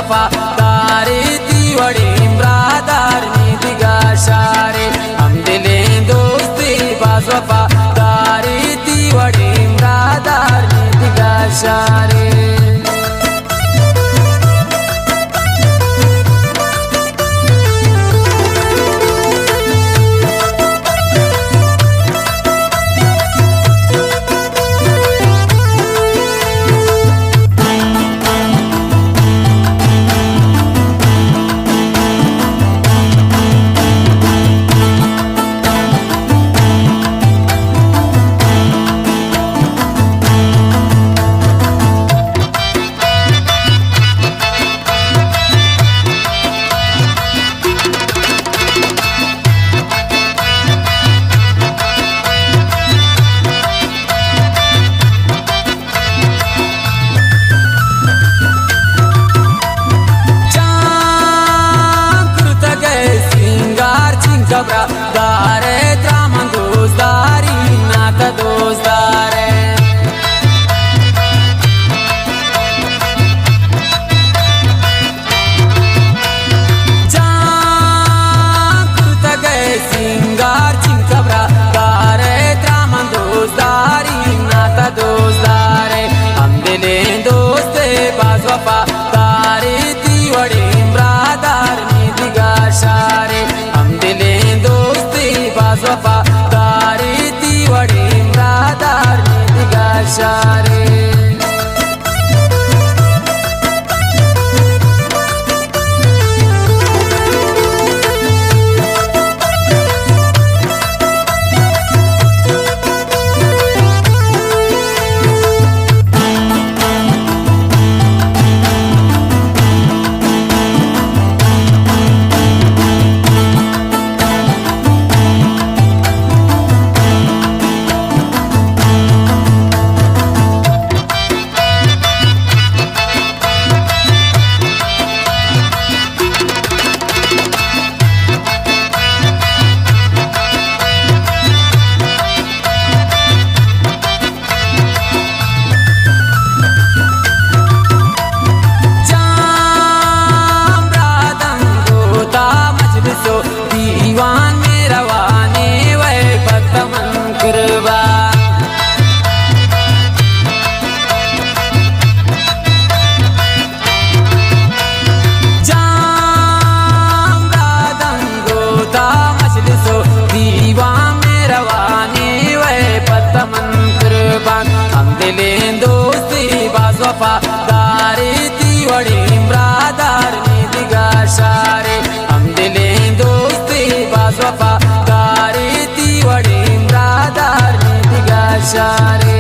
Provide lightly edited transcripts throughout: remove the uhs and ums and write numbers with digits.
वफादारी ती वडी ब्रादार दिगा शारे हम दिले दोस्ती बाज वफादारी ती वडी ब्रादार दिगा शारे दारे त्रामन दोस्तारी नाता दोस्तारे जाकुत गए सिंगार चिंकबरा दारे त्रामन दोस्तारी नाता दोस्तारे हम दिले दोस्ते बाज वफादारी ती वडी ब्रादार दिगा शारे हम दिले वफादारी ती वडी ब्रादार दिगा शारे दीवान में रवाने वह बदमन कुर्बा जाम रादम गोता मजलिसो दीवान में रवाने वह बदमन कुर्बा हम दिले दोस्ती बाज वफादारी ती वडी ब्रादार दिगा शारे हम दिले बाज वफादारी ती वडी ब्रादार दिगा शारे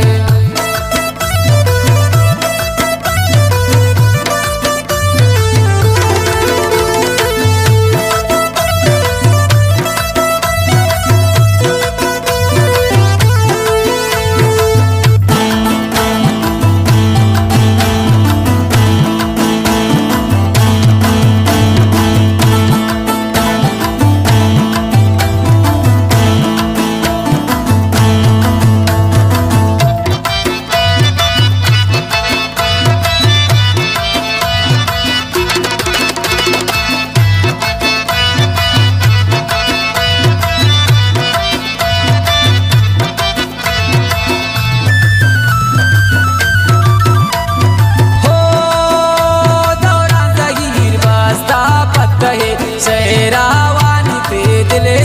शहरावानी पे दिले